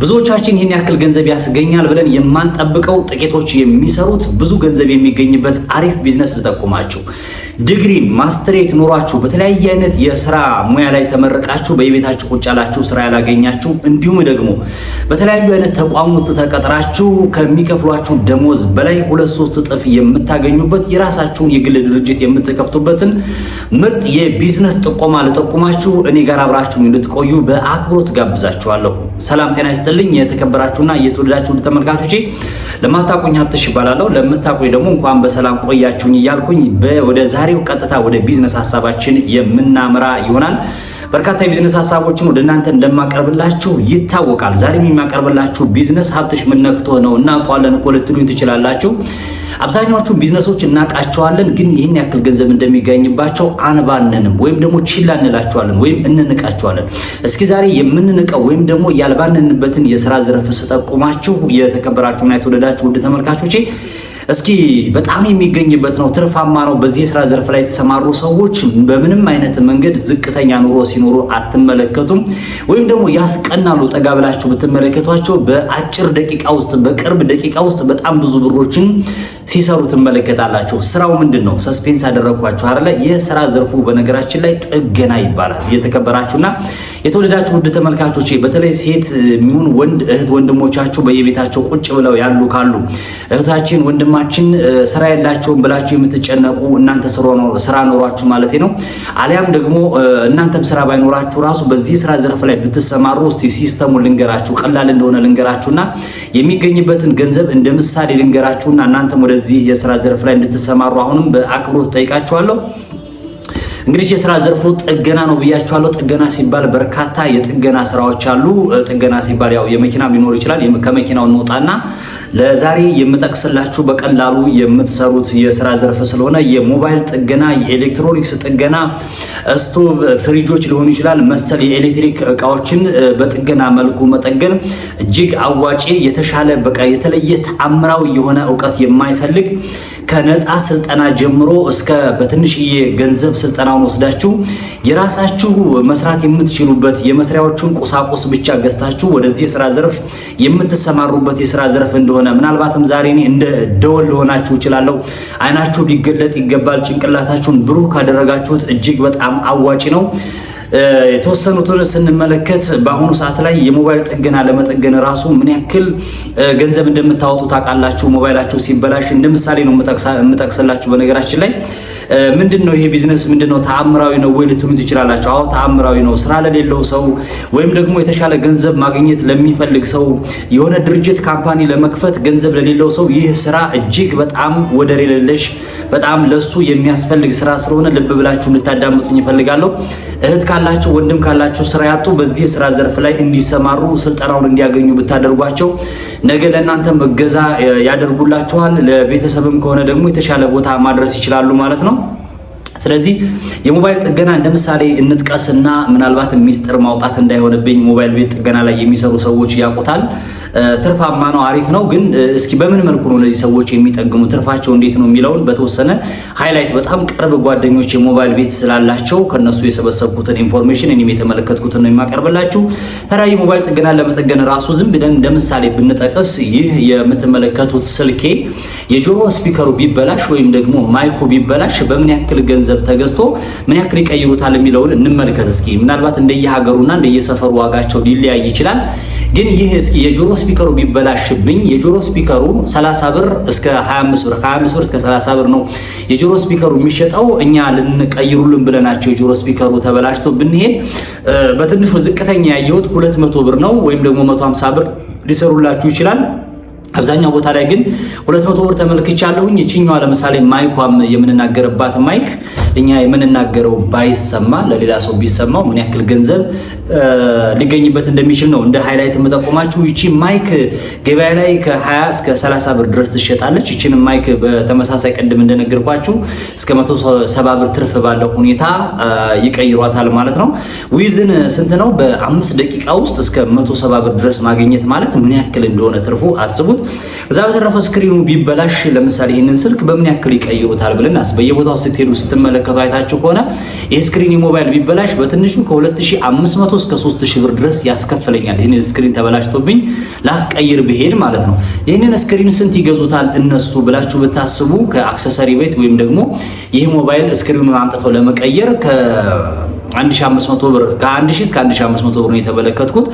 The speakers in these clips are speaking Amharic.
ብዙዎቻችን ይህን ያክል ገንዘብ ያስገኛል ብለን የማንጠብቀው ጥቂቶች የሚሰሩት ብዙ ገንዘብ የሚገኝበት አሪፍ ቢዝነስ ልጠቁማችሁ። ዲግሪን ማስተሬት ኖሯችሁ በተለያየ አይነት የስራ ሙያ ላይ ተመረቃችሁ በየቤታችሁ ቁጭ ያላችሁ ስራ ያላገኛችሁ እንዲሁም ደግሞ በተለያዩ አይነት ተቋም ውስጥ ተቀጥራችሁ ከሚከፍሏችሁ ደሞዝ በላይ 2-3 እጥፍ የምታገኙበት የራሳችሁን የግል ድርጅት የምትከፍቱበትን ምርጥ የቢዝነስ ጥቆማ ልጠቁማችሁ እኔ ጋር አብራችሁ እንድትቆዩ በአክብሮት ጋብዛችኋለሁ። ሰላም ጤና ይስጥልኝ የተከበራችሁና የተወደዳችሁ ተመልካቾቼ፣ ለማታቆኝ ሀብትሽ ይባላለሁ። ለምታቆኝ ደግሞ እንኳን በሰላም ቆያችሁኝ እያልኩኝ ወደ ዛሬው ቀጥታ ወደ ቢዝነስ ሐሳባችን የምናመራ ይሆናል። በርካታ የቢዝነስ ሐሳቦችን ወደ እናንተ እንደማቀርብላችሁ ይታወቃል። ዛሬም የሚያቀርብላችሁ ቢዝነስ ሀብትሽ ምን ነክቶ ነው እናውቀዋለን እኮ ልትሉኝ ትችላላችሁ። አብዛኛዎቹ ቢዝነሶች እናውቃቸዋለን፣ ግን ይህን ያክል ገንዘብ እንደሚገኝባቸው አንባንንም ወይም ደግሞ ችላ እንላቸዋለን ወይም እንንቃቸዋለን። እስኪ ዛሬ የምንንቀው ወይም ደግሞ ያልባንንበትን የስራ ዘርፍ ስጠቁማችሁ የተከበራችሁና የተወደዳችሁ ውድ ተመልካቾቼ እስኪ በጣም የሚገኝበት ነው፣ ትርፋማ ነው። በዚህ የስራ ዘርፍ ላይ የተሰማሩ ሰዎች በምንም አይነት መንገድ ዝቅተኛ ኑሮ ሲኖሩ አትመለከቱም፣ ወይም ደግሞ ያስቀናሉ። ጠጋ ብላችሁ ብትመለከቷቸው በአጭር ደቂቃ ውስጥ በቅርብ ደቂቃ ውስጥ በጣም ብዙ ብሮችን ሲሰሩ ትመለከታላችሁ። ስራው ምንድነው? ሰስፔንስ አደረኳችሁ አይደለ? የስራ ዘርፉ በነገራችን ላይ ጥገና ይባላል። የተከበራችሁና የተወደዳችሁ ውድ ተመልካቾቼ በተለይ ሴት የሚሆን ወንድ እህት ወንድሞቻችሁ በየቤታቸው ቁጭ ብለው ያሉ ካሉ እህታችን ወንድማችን ስራ የላቸውም ብላችሁ የምትጨነቁ እናንተ ስራ ኖሯችሁ ማለት ነው። አሊያም ደግሞ እናንተም ስራ ባይኖራችሁ ራሱ በዚህ ስራ ዘርፍ ላይ ብትሰማሩ እስቲ ሲስተሙ ልንገራችሁ፣ ቀላል እንደሆነ ልንገራችሁና የሚገኝበትን ገንዘብ እንደ ምሳሌ ልንገራችሁና እናንተም ወደዚህ የስራ ዘርፍ ላይ እንድትሰማሩ አሁንም በአክብሮት ጠይቃችኋለሁ። እንግዲህ የስራ ዘርፉ ጥገና ነው ብያችኋለሁ። ጥገና ሲባል በርካታ የጥገና ስራዎች አሉ። ጥገና ሲባል ያው የመኪና ሊኖር ይችላል። ከመኪናው እንወጣና ለዛሬ የምጠቅስላችሁ በቀላሉ የምትሰሩት የስራ ዘርፍ ስለሆነ የሞባይል ጥገና፣ የኤሌክትሮኒክስ ጥገና፣ ስቶቭ፣ ፍሪጆች ሊሆኑ ይችላል መሰል የኤሌክትሪክ እቃዎችን በጥገና መልኩ መጠገን እጅግ አዋጪ፣ የተሻለ በቃ የተለየ ተአምራዊ የሆነ ዕውቀት የማይፈልግ ከነፃ ስልጠና ጀምሮ እስከ በትንሽዬ ገንዘብ ስልጠናውን ወስዳችሁ የራሳችሁ መስራት የምትችሉበት የመስሪያዎቹን ቁሳቁስ ብቻ ገዝታችሁ ወደዚህ የስራ ዘርፍ የምትሰማሩበት የስራ ዘርፍ እንደሆነ ምናልባትም ዛሬ እኔ እንደ ደወል ልሆናችሁ እችላለሁ። አይናችሁ ሊገለጥ ይገባል። ጭንቅላታችሁን ብሩህ ካደረጋችሁት እጅግ በጣም አዋጪ ነው። የተወሰኑትን ስንመለከት በአሁኑ ሰዓት ላይ የሞባይል ጥገና ለመጠገን ራሱ ምን ያክል ገንዘብ እንደምታወጡ ታውቃላችሁ። ሞባይላችሁ ሲበላሽ እንደ ምሳሌ ነው የምጠቅስላችሁ። በነገራችን ላይ ምንድነው ይሄ ቢዝነስ ምንድነው ተአምራዊ ነው ወይ ልትሉ ትችላላችሁ። አዎ ተአምራዊ ነው። ስራ ለሌለው ሰው ወይም ደግሞ የተሻለ ገንዘብ ማግኘት ለሚፈልግ ሰው የሆነ ድርጅት ካምፓኒ ለመክፈት ገንዘብ ለሌለው ሰው ይህ ስራ እጅግ በጣም ወደር የሌለሽ በጣም ለሱ የሚያስፈልግ ስራ ስለሆነ ልብ ብላችሁ እንድታዳምጡኝ እፈልጋለሁ። እህት ካላችሁ ወንድም ካላችሁ ስራ ያጡ በዚህ የስራ ዘርፍ ላይ እንዲሰማሩ ስልጠናውን እንዲያገኙ ብታደርጓቸው ነገ ለእናንተም እገዛ ያደርጉላችኋል። ለቤተሰብም ከሆነ ደግሞ የተሻለ ቦታ ማድረስ ይችላሉ ማለት ነው። ስለዚህ የሞባይል ጥገና እንደ ምሳሌ እንጥቀስና ምናልባት ሚስጥር ማውጣት እንዳይሆንብኝ ሞባይል ቤት ጥገና ላይ የሚሰሩ ሰዎች ያውቁታል። ትርፋማ ነው፣ አሪፍ ነው። ግን እስኪ በምን መልኩ ነው እነዚህ ሰዎች የሚጠግኑ ትርፋቸው እንዴት ነው የሚለውን በተወሰነ ሃይላይት በጣም ቅርብ ጓደኞች የሞባይል ቤት ስላላቸው ከነሱ የሰበሰብኩትን ኢንፎርሜሽን እኔም የተመለከትኩትን ነው የማቀርብላችሁ። ተራይ ሞባይል ጥገና ለመጠገን ራሱ ዝም ብለን እንደ ምሳሌ ብንጠቅስ ይህ የምትመለከቱት ስልኬ የጆሮ ስፒከሩ ቢበላሽ ወይም ደግሞ ማይኩ ቢበላሽ በምን ያክል ገንዘብ ተገዝቶ ምን ያክል ይቀይሩታል የሚለውን እንመልከት እስኪ። ምናልባት እንደየሀገሩና እንደየሰፈሩ ዋጋቸው ሊለያይ ይችላል። ግን ይህ እስኪ የጆሮ ስፒከሩ ቢበላሽብኝ የጆሮ ስፒከሩ 30 ብር እስከ 25 ብር ከ25 ብር እስከ 30 ብር ነው የጆሮ ስፒከሩ የሚሸጠው። እኛ ልንቀይሩልን ብለናቸው የጆሮ ስፒከሩ ተበላሽቶ ብንሄድ በትንሹ ዝቅተኛ ያየሁት 200 ብር ነው ወይም ደግሞ 150 ብር ሊሰሩላችሁ ይችላል። አብዛኛው ቦታ ላይ ግን 200 ብር ተመልክቻለሁኝ። እቺኛዋ ለምሳሌ ማይኳም የምንናገርባት ማይክ እኛ የምንናገረው ባይሰማ ለሌላ ሰው ቢሰማው ምን ያክል ገንዘብ ሊገኝበት እንደሚችል ነው እንደ ሃይላይት የምጠቁማችሁ። እቺ ማይክ ገበያ ላይ ከ20 እስከ 30 ብር ድረስ ትሸጣለች። እቺን ማይክ በተመሳሳይ ቀድም እንደነገርኳችሁ እስከ 170 ብር ትርፍ ባለው ሁኔታ ይቀይሯታል ማለት ነው። ዊዝን ስንት ነው? በ5 ደቂቃ ውስጥ እስከ 170 ብር ድረስ ማግኘት ማለት ምን ያክል እንደሆነ ትርፉ አስቡት። እዛ በተረፈ ስክሪኑ ቢበላሽ ለምሳሌ ይሄንን ስልክ በምን ያክል ይቀይሩታል ብለን በየቦታው ስትሄዱ ስትመለከቱ አይታችሁ ከሆነ ይሄ ስክሪን ሞባይል ቢበላሽ በትንሹ ከ2500 እስከ 3000 ብር ድረስ ያስከፍለኛል። ይሄንን ስክሪን ተበላሽቶብኝ ላስቀይር ብሄድ ማለት ነው። ይሄንን ስክሪን ስንት ይገዙታል እነሱ ብላችሁ ብታስቡ ከአክሰሰሪ ቤት ወይም ደግሞ ይሄ ሞባይል ስክሪኑን አምጥተው ለመቀየር ከ1500 ብር ከ1000 እስከ 1500 ብር ነው የተመለከትኩት።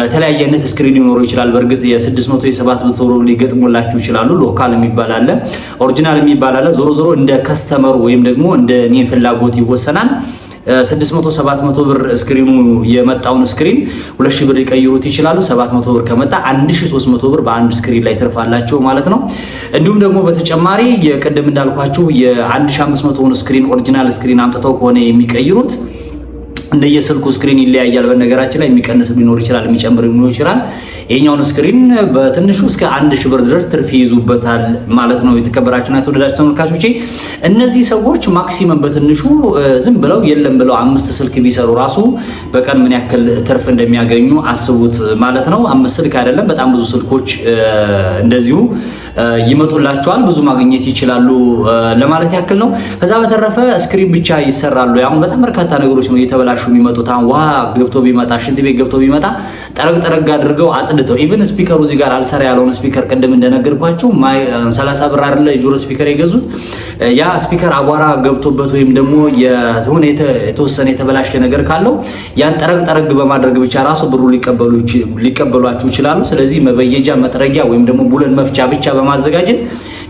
የተለያየ አይነት ስክሪን ሊኖረው ይችላል። በእርግጥ የ600 የ700 ብር ሊገጥሙላችሁ ይችላሉ። ሎካል የሚባል አለ፣ ኦሪጂናል የሚባል አለ። ዞሮ ዞሮ እንደ ከስተመሩ ወይም ደግሞ እንደ እኔ ፍላጎት ይወሰናል። 600 700 ብር ስክሪኑ የመጣውን ስክሪን 2000 ብር ይቀይሩት ይችላሉ። 700 ብር ከመጣ 1300 ብር በአንድ ስክሪን ላይ ትርፋላችሁ ማለት ነው። እንዲሁም ደግሞ በተጨማሪ የቀደም እንዳልኳችሁ የ1500ውን ስክሪን ኦሪጂናል ስክሪን አምጥተው ከሆነ የሚቀይሩት እንደየስልኩ ስክሪን ይለያያል። በነገራችን ላይ የሚቀንስ ሊኖር ይችላል፣ የሚጨምር ሊኖር ይችላል። ይሄኛውን ስክሪን በትንሹ እስከ 1000 ብር ድረስ ትርፍ ይይዙበታል ማለት ነው። የተከበራችሁና የተወደዳችሁ ተመልካቾቼ እነዚህ ሰዎች ማክሲመም በትንሹ ዝም ብለው የለም ብለው 5 ስልክ ቢሰሩ ራሱ በቀን ምን ያክል ትርፍ እንደሚያገኙ አስቡት ማለት ነው። 5 ስልክ አይደለም በጣም ብዙ ስልኮች እንደዚሁ ይመጡላቸዋል፣ ብዙ ማግኘት ይችላሉ ለማለት ያክል ነው። ከዛ በተረፈ ስክሪን ብቻ ይሰራሉ። አሁን በጣም በርካታ ነገሮች ነው እየተበላሹ የሚመጡት። አሁን ውሃ ገብቶ ቢመጣ ሽንት ቤት ገብቶ ቢመጣ ጠረግ አድርገው አጽድተው ኢቭን ስፒከሩ እዚህ ጋር አልሰራ ያለውን ስፒከር ቅድም እንደነገርኳችሁ 30 ብር አይደለ የጆሮ ስፒከር የገዙት ያ ስፒከር አቧራ ገብቶበት ወይም ደግሞ የሆነ የተወሰነ የተበላሸ ነገር ካለው ያን ጠረግ በማድረግ ብቻ ራሱ ብሩ ሊቀበሏችሁ ይችላሉ። ስለዚህ መበየጃ መጥረጊያ ወይም ደግሞ ቡለን መፍቻ ብቻ በማዘጋጀት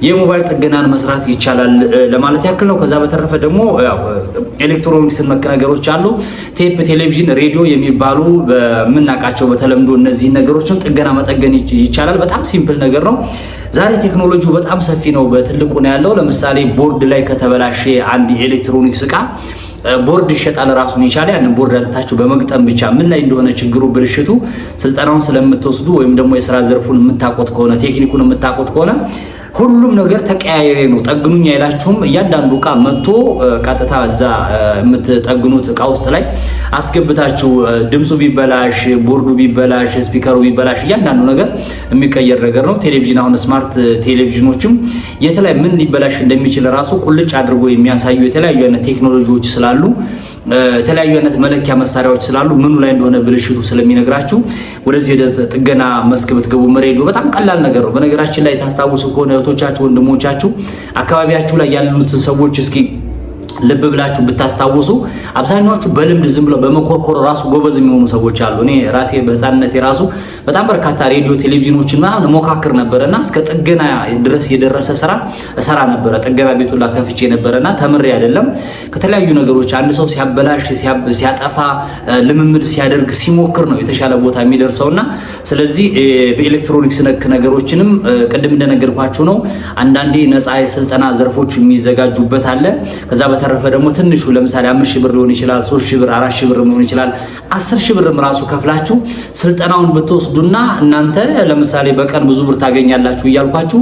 የሞባይል ጥገናን መስራት ይቻላል ለማለት ያክል ነው። ከዛ በተረፈ ደግሞ ኤሌክትሮኒክስ ነክ ነገሮች አሉ። ቴፕ፣ ቴሌቪዥን፣ ሬዲዮ የሚባሉ በምናቃቸው በተለምዶ እነዚህ ነገሮችን ጥገና መጠገን ይቻላል። በጣም ሲምፕል ነገር ነው። ዛሬ ቴክኖሎጂው በጣም ሰፊ ነው፣ በትልቁ ነው ያለው። ለምሳሌ ቦርድ ላይ ከተበላሸ አንድ የኤሌክትሮኒክስ ዕቃ ቦርድ ይሸጣል ራሱን ይቻለ። ያንን ቦርድ አጥታችሁ በመግጠም ብቻ ምን ላይ እንደሆነ ችግሩ ብልሽቱ ስልጠናውን ስለምትወስዱ ወይም ደግሞ የሥራ ዘርፉን የምታቆት ከሆነ ቴክኒኩን የምታቆት ከሆነ ሁሉም ነገር ተቀያየረ ነው። ጠግኑኝ አይላችሁም። እያንዳንዱ ዕቃ መጥቶ ቀጥታ እዛ የምትጠግኑት ዕቃ ውስጥ ላይ አስገብታችሁ ድምፁ ቢበላሽ፣ ቦርዱ ቢበላሽ፣ ስፒከሩ ቢበላሽ እያንዳንዱ ነገር የሚቀየር ነገር ነው። ቴሌቪዥን አሁን ስማርት ቴሌቪዥኖችም የተለያየ ምን ሊበላሽ እንደሚችል ራሱ ቁልጭ አድርጎ የሚያሳዩ የተለያዩ አይነት ቴክኖሎጂዎች ስላሉ የተለያዩ አይነት መለኪያ መሳሪያዎች ስላሉ ምኑ ላይ እንደሆነ ብልሽቱ ስለሚነግራችሁ ወደዚህ ጥገና መስክ ብትገቡ ሬዲዮ በጣም ቀላል ነገር ነው። በነገራችን ላይ ታስታውሱ ከሆነ እህቶቻችሁ ወንድሞቻችሁ አካባቢያችሁ ላይ ያሉትን ሰዎች እስኪ ልብ ብላችሁ ብታስታውሱ አብዛኛዎቹ በልምድ ዝም ብለው በመኮርኮር ራሱ ጎበዝ የሚሆኑ ሰዎች አሉ። እኔ ራሴ በህፃንነቴ ራሱ በጣም በርካታ ሬዲዮ ቴሌቪዥኖችን ምናምን ሞካክር ነበርና እስከ ጥገና ድረስ የደረሰ ስራ እሰራ ነበረ። ጥገና ቤቱ ላይ ከፍቼ ነበርና ተምሬ አይደለም ከተለያዩ ነገሮች አንድ ሰው ሲያበላሽ ሲያጠፋ ልምምድ ሲያደርግ ሲሞክር ነው የተሻለ ቦታ የሚደርሰውና ስለዚህ በኤሌክትሮኒክስ ነክ ነገሮችንም ቅድም እንደነገርኳችሁ ነው። አንዳንዴ ነፃ የስልጠና ዘርፎች የሚዘጋጁበት አለ። ከዛ በተረፈ ደግሞ ትንሹ ለምሳሌ 5000 ብር ሊሆን ይችላል፣ 3000 ብር 4000 ብር ሊሆን ይችላል፣ 10000 ብርም ራሱ ከፍላችሁ ስልጠናውን ብትወስዱና እናንተ ለምሳሌ በቀን ብዙ ብር ታገኛላችሁ እያልኳችሁ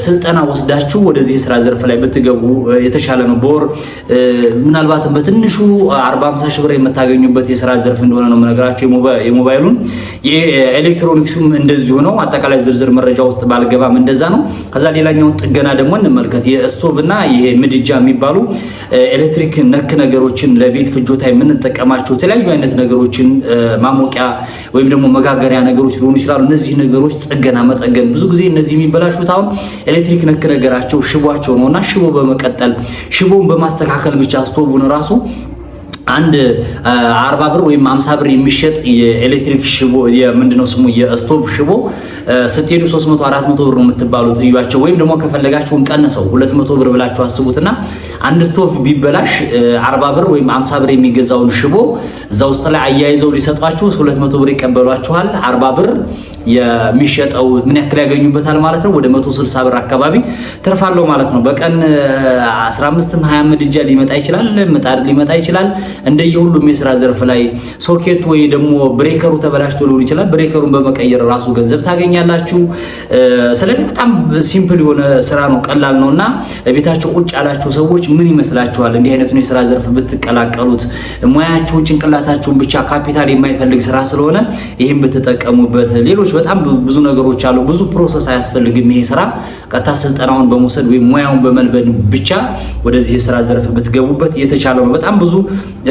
ስልጠና ወስዳችሁ ወደዚህ የሥራ ዘርፍ ላይ ብትገቡ የተሻለ ነው። በወር ምናልባት በትንሹ 40-50 ሺህ ብር የምታገኙበት የሥራ ዘርፍ እንደሆነ ነው የምነግራችሁ። የሞባይሉን የኤሌክትሮኒክሱም እንደዚሁ ነው። አጠቃላይ ዝርዝር መረጃ ውስጥ ባልገባም እንደዛ ነው። ከዛ ሌላኛውን ጥገና ደግሞ እንመልከት። የስቶቭና ይሄ ምድጃ የሚባሉ ኤሌክትሪክ ነክ ነገሮችን ለቤት ፍጆታ የምንጠቀማቸው የተለያዩ አይነት ነገሮችን ማሞቂያ ወይም ደግሞ መጋገሪያ ነገሮች ሊሆኑ ይችላሉ። እነዚህ ነገሮች ጥገና መጠገን ብዙ ጊዜ እነዚህ የሚበላሹት አሁን ኤሌክትሪክ ነክ ነገራቸው ሽቧቸው ነውና ሽቦ በመቀጠል ሽቦን በማስተካከል ብቻ ስቶቭን ራሱ አንድ 40 ብር ወይም 50 ብር የሚሸጥ የኤሌክትሪክ ሽቦ የምንድነው ስሙ የስቶቭ ሽቦ ስትሄዱ 300 400 ብር ነው የምትባሉት እዩዋቸው። ወይም ደግሞ ከፈለጋችሁ እንቀንሰው 200 ብር ብላችሁ አስቡትና አንድ ስቶቭ ቢበላሽ 40 ብር ወይም 50 ብር የሚገዛውን ሽቦ እዛ ውስጥ ላይ አያይዘው ሊሰጧችሁ 200 ብር ይቀበሏችኋል። 40 ብር የሚሸጠው ምን ያክል ያገኙበታል ማለት ነው? ወደ 160 ብር አካባቢ ትርፋለው ማለት ነው። በቀን 15 20 ምድጃ ሊመጣ ይችላል፣ ምጣድ ሊመጣ ይችላል። እንደየሁሉም የሥራ ዘርፍ ላይ ሶኬቱ ወይ ደግሞ ብሬከሩ ተበላሽቶ ሊሆን ይችላል። ብሬከሩን በመቀየር ራሱ ገንዘብ ታገኛላችሁ። ስለዚህ በጣም ሲምፕል የሆነ ስራ ነው፣ ቀላል ነውና ቤታችሁ ቁጭ ያላችሁ ሰዎች ምን ይመስላችኋል? እንዲህ አይነቱን የሥራ ዘርፍ ብትቀላቀሉት ሙያችሁን ጭንቅላታችሁን ብቻ ካፒታል የማይፈልግ ስራ ስለሆነ ይሄን ብትጠቀሙበት። ሌሎች በጣም ብዙ ነገሮች አሉ። ብዙ ፕሮሰስ አያስፈልግም። ይሄ ስራ ቀጥታ ስልጠናውን በመውሰድ ወይም ሙያውን በመልበድ ብቻ ወደዚህ የስራ ዘርፍ ብትገቡበት የተቻለ ነው። በጣም ብዙ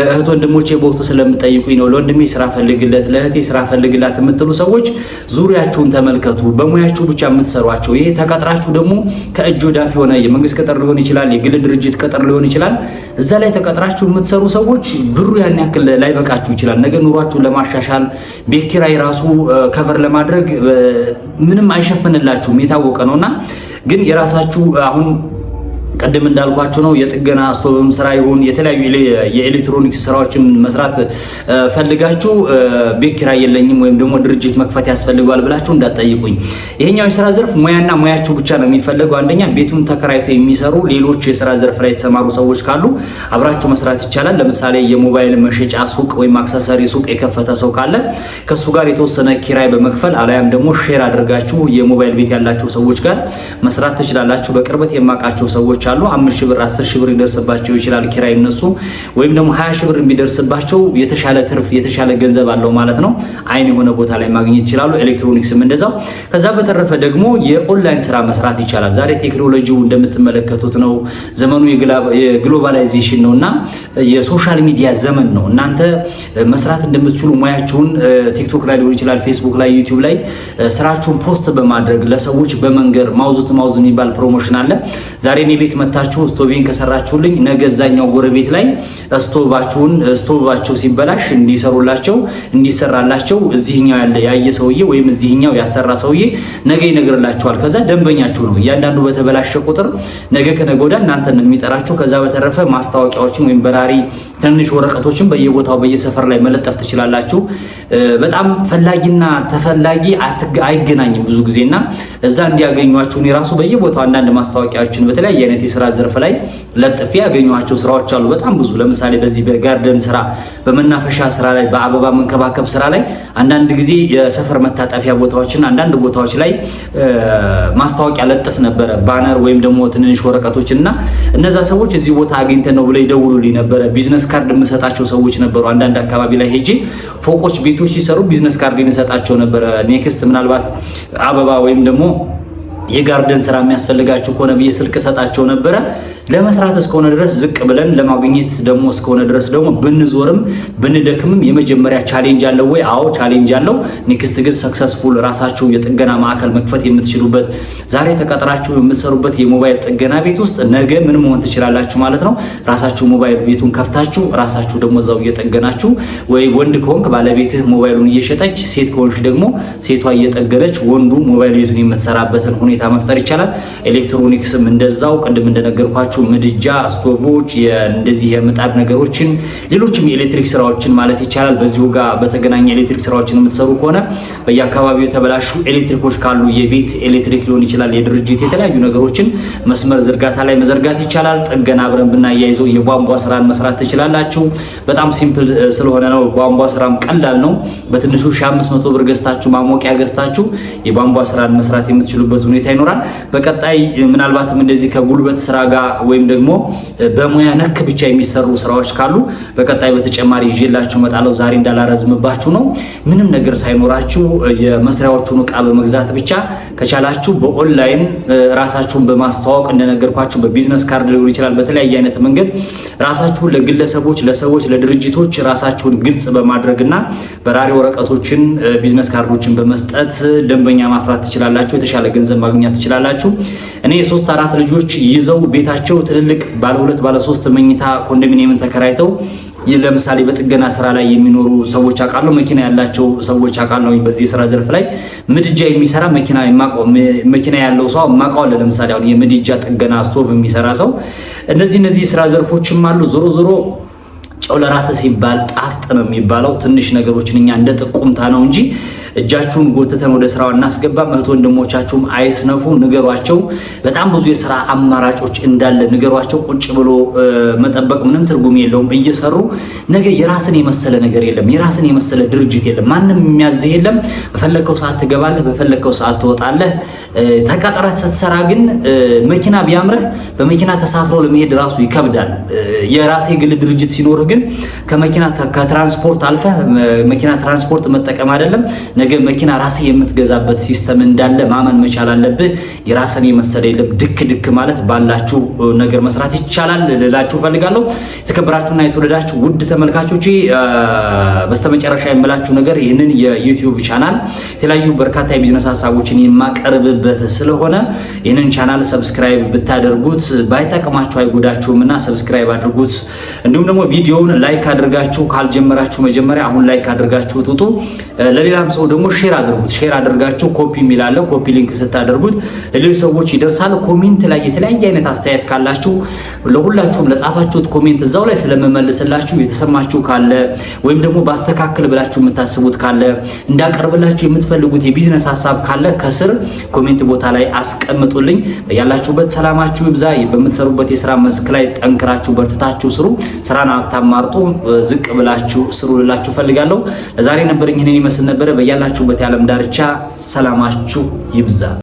እህት ወንድሞቼ በወቅቱ ስለምጠይቁኝ ነው ለወንድሜ ስራ ፈልግለት፣ ለእህቴ ስራ ፈልግላት የምትሉ ሰዎች ዙሪያችሁን ተመልከቱ። በሙያችሁ ብቻ የምትሰሯቸው ይሄ ተቀጥራችሁ ደግሞ ከእጅ ወዳፍ የሆነ የመንግስት ቅጥር ሊሆን ይችላል፣ የግል ድርጅት ቅጥር ሊሆን ይችላል። እዛ ላይ ተቀጥራችሁ የምትሰሩ ሰዎች ብሩ ያን ያክል ላይበቃችሁ ይችላል። ነገ ኑሯችሁን ለማሻሻል ቤት ኪራይ ራሱ ከቨር ለማድረግ ምንም አይሸፍንላችሁም፣ የታወቀ ነውና ግን የራሳችሁ አሁን ቀደም እንዳልኳችሁ ነው የጥገና ስቶቭም ስራ ይሁን የተለያዩ የኤሌክትሮኒክስ ስራዎችን መስራት ፈልጋችሁ ቤት ኪራይ የለኝም ወይም ደግሞ ድርጅት መክፈት ያስፈልጋል ብላችሁ እንዳትጠይቁኝ። ይሄኛው የስራ ዘርፍ ሙያና ሙያችሁ ብቻ ነው የሚፈልገው። አንደኛ ቤቱን ተከራይተው የሚሰሩ ሌሎች የስራ ዘርፍ ላይ የተሰማሩ ሰዎች ካሉ አብራችሁ መስራት ይቻላል። ለምሳሌ የሞባይል መሸጫ ሱቅ ወይም አክሰሰሪ ሱቅ የከፈተ ሰው ካለ ከሱ ጋር የተወሰነ ኪራይ በመክፈል አላያም ደግሞ ሼር አድርጋችሁ የሞባይል ቤት ያላችሁ ሰዎች ጋር መስራት ትችላላችሁ። በቅርበት የማውቃቸው ሰዎች አሉ 5,000 ብር 10,000 ብር ይደርስባቸው ይችላል ኪራይ እነሱ ወይም ደግሞ 20,000 ብር የሚደርስባቸው የተሻለ ትርፍ የተሻለ ገንዘብ አለው ማለት ነው። አይን የሆነ ቦታ ላይ ማግኘት ይችላሉ። ኤሌክትሮኒክስም እንደዛው። ከዛ በተረፈ ደግሞ የኦንላይን ስራ መስራት ይቻላል። ዛሬ ቴክኖሎጂው እንደምትመለከቱት ነው። ዘመኑ የግሎባላይዜሽን ነውና የሶሻል ሚዲያ ዘመን ነው። እናንተ መስራት እንደምትችሉ ሙያችሁን ቲክቶክ ላይ ሊሆን ይችላል፣ ፌስቡክ ላይ፣ ዩቲዩብ ላይ ስራችሁን ፖስት በማድረግ ለሰዎች በመንገር ማውዝ ቱ ማውዝ የሚባል ፕሮሞሽን አለ። ዛሬ እኔ ቤት መታችሁ ስቶቪን ከሰራችሁልኝ ነገ እዛኛው ጎረቤት ላይ ስቶቫቸው ሲበላሽ እንዲሰሩላቸው እንዲሰራላቸው እዚህኛው ያየ ሰውዬ ወይም እዚህኛው ያሰራ ሰውዬ ነገ ይነግርላችኋል። ከዛ ደንበኛችሁ ነው። እያንዳንዱ በተበላሸ ቁጥር ነገ ከነገ ወዲያ እናንተን የሚጠራችሁ። ከዛ በተረፈ ማስታወቂያዎችን ወይም በራሪ ትንንሽ ወረቀቶችን በየቦታው በየሰፈር ላይ መለጠፍ ትችላላችሁ። በጣም ፈላጊና ተፈላጊ አይገናኝም ብዙ ጊዜና እዛ እንዲያገኟችሁ የራሱ በየቦታው አንዳንድ ማስታወቂያዎችን በተለያየ አይነት የስራ ዘርፍ ላይ ለጥፌ ያገኘኋቸው ስራዎች አሉ በጣም ብዙ። ለምሳሌ በዚህ በጋርደን ስራ፣ በመናፈሻ ስራ ላይ፣ በአበባ መንከባከብ ስራ ላይ አንዳንድ ጊዜ የሰፈር መታጠፊያ ቦታዎችና አንዳንድ ቦታዎች ላይ ማስታወቂያ ለጥፍ ነበረ፣ ባነር ወይም ደግሞ ትንንሽ ወረቀቶችና እነዛ ሰዎች እዚህ ቦታ አግኝተን ነው ብለው ይደውሉልኝ ነበረ። ቢዝነስ ካርድ የምሰጣቸው ሰዎች ነበሩ። አንዳንድ አካባቢ ላይ ሄጄ ፎቆች ቤቶች ሲሰሩ ቢዝነስ ካርድ እንሰጣቸው ነበረ። ኔክስት ምናልባት አበባ ወይም ደግሞ የጋርደን ስራ የሚያስፈልጋችሁ ከሆነ ብዬ ስልክ ሰጣቸው ነበረ። ለመስራት እስከሆነ ድረስ ዝቅ ብለን ለማግኘት ደግሞ እስከሆነ ድረስ ደግሞ ብንዞርም ብንደክምም የመጀመሪያ ቻሌንጅ አለው ወይ? አዎ ቻሌንጅ አለው። ኔክስት ግን ሰክሰስፉል ራሳችሁ የጥገና ማዕከል መክፈት የምትችሉበት ዛሬ ተቀጥራችሁ የምትሰሩበት የሞባይል ጥገና ቤት ውስጥ ነገ ምን መሆን ትችላላችሁ ማለት ነው። ራሳችሁ ሞባይል ቤቱን ከፍታችሁ ራሳችሁ ደግሞ እዛው እየጠገናችሁ፣ ወይ ወንድ ከሆንክ ባለቤትህ ሞባይሉን እየሸጠች፣ ሴት ከሆንሽ ደግሞ ሴቷ እየጠገነች ወንዱ ሞባይል ቤቱን የምትሰራበትን ሁኔታ መፍጠር ይቻላል። ኤሌክትሮኒክስም እንደዛው ቅድም እንደነገርኳችሁ ምድጃ፣ ስቶቮች፣ እንደዚህ የምጣድ ነገሮችን ሌሎችም የኤሌክትሪክ ስራዎችን ማለት ይቻላል። በዚሁ ጋር በተገናኘ ኤሌክትሪክ ስራዎችን የምትሰሩ ከሆነ በየአካባቢው የተበላሹ ኤሌክትሪኮች ካሉ የቤት ኤሌክትሪክ ሊሆን ይችላል፣ የድርጅት የተለያዩ ነገሮችን መስመር ዝርጋታ ላይ መዘርጋት ይቻላል። ጥገና አብረን ብናያይዘው የቧንቧ ስራን መስራት ትችላላችሁ። በጣም ሲምፕል ስለሆነ ነው። ቧንቧ ስራም ቀላል ነው። በትንሹ 1500 ብር ገዝታችሁ ማሞቂያ ገዝታችሁ የቧንቧ ስራን መስራት የምትችሉበት ሁኔታ ይኖራል። በቀጣይ ምናልባትም እንደዚህ ከጉልበት ስራ ጋር ወይም ደግሞ በሙያ ነክ ብቻ የሚሰሩ ስራዎች ካሉ በቀጣይ በተጨማሪ ይዤላችሁ እመጣለሁ። ዛሬ እንዳላረዝምባችሁ ነው። ምንም ነገር ሳይኖራችሁ የመስሪያዎቹን ዕቃ በመግዛት ብቻ ከቻላችሁ በኦንላይን ራሳችሁን በማስተዋወቅ እንደነገርኳችሁ በቢዝነስ ካርድ ሊሆን ይችላል፣ በተለያየ አይነት መንገድ ራሳችሁን ለግለሰቦች፣ ለሰዎች፣ ለድርጅቶች ራሳችሁን ግልጽ በማድረግና በራሪ ወረቀቶችን ቢዝነስ ካርዶችን በመስጠት ደንበኛ ማፍራት ትችላላችሁ። የተሻለ ገንዘብ ማግኘት ትችላላችሁ። እኔ 3-4 ልጆች ይዘው ቤታቸው ትልልቅ ባለ 2 ባለ 3 መኝታ ኮንዶሚኒየም ተከራይተው ለምሳሌ በጥገና ስራ ላይ የሚኖሩ ሰዎች አውቃለሁ። መኪና ያላቸው ሰዎች አውቃለሁ። በዚህ የስራ ዘርፍ ላይ ምድጃ የሚሰራ መኪና ያለው ሰው ማውቀው አለ። ለምሳሌ አሁን የምድጃ ጥገና ስቶቭ የሚሰራ ሰው እነዚህ ስራ ዘርፎችም አሉ። ዞሮ ዞሮ ጨው ለራስ ሲባል ጣፍጥ ነው የሚባለው። ትንሽ ነገሮችን እኛ እንደ ጥቁምታ ነው እንጂ እጃችሁን ጎትተን ወደ ስራው እናስገባም። እህት ወንድሞቻችሁም አይስነፉ፣ ንገሯቸው። በጣም ብዙ የስራ አማራጮች እንዳለ ንገሯቸው። ቁጭ ብሎ መጠበቅ ምንም ትርጉም የለውም። እየሰሩ ነገ የራስን የመሰለ ነገር የለም፣ የራስን የመሰለ ድርጅት የለም። ማንም የሚያዝህ የለም። በፈለከው ሰዓት ትገባለህ፣ በፈለከው ሰዓት ትወጣለህ። ተቀጥረህ ስትሰራ ግን መኪና ቢያምርህ በመኪና ተሳፍሮ ለመሄድ ራሱ ይከብዳል። የራሴ ግል ድርጅት ሲኖርህ ግን ከመኪና ከትራንስፖርት አልፈህ መኪና ትራንስፖርት መጠቀም አይደለም ነገ መኪና ራስህ የምትገዛበት ሲስተም እንዳለ ማመን መቻል አለብህ። የራስን የመሰለ የለም። ድክ ማለት ባላችሁ ነገር መስራት ይቻላል ልላችሁ ፈልጋለሁ። የተከበራችሁና የተወደዳችሁ ውድ ተመልካቾቼ በስተመጨረሻ የምላችሁ ነገር ይህንን የዩቲዩብ ቻናል የተለያዩ በርካታ የቢዝነስ ሀሳቦችን የማቀርብበት ስለሆነ ይህንን ቻናል ሰብስክራይብ ብታደርጉት ባይጠቅማችሁ አይጎዳችሁምና ሰብስክራይብ አድርጉት። እንዲሁም ደግሞ ቪዲዮውን ላይክ አድርጋችሁ ካልጀመራችሁ መጀመሪያ አሁን ላይክ አድርጋችሁ ትውጡ። ለሌላም ሰው ደግሞ ሼር አድርጉት። ሼር አድርጋችሁ ኮፒ የሚላለ ኮፒ ሊንክ ስታደርጉት ለሌሎች ሰዎች ይደርሳል። ኮሜንት ላይ የተለያየ አይነት አስተያየት ካላችሁ ለሁላችሁም ለጻፋችሁት ኮሜንት እዛው ላይ ስለመመልስላችሁ የተሰማችሁ ካለ ወይም ደግሞ ባስተካክል ብላችሁ የምታስቡት ካለ እንዳቀርብላችሁ የምትፈልጉት የቢዝነስ ሐሳብ ካለ ከስር ኮሜንት ቦታ ላይ አስቀምጡልኝ። ያላችሁበት ሰላማችሁ ይብዛ። በምትሰሩበት የሥራ መስክ ላይ ጠንክራችሁ በርትታችሁ ስሩ። ስራን አታማርጡ፣ ዝቅ ብላችሁ ስሩ ልላችሁ ፈልጋለሁ። ለዛሬ ነበርኝ ይህንን ይመስል ነበረ። በያላችሁበት የዓለም ዳርቻ ሰላማችሁ ይብዛ።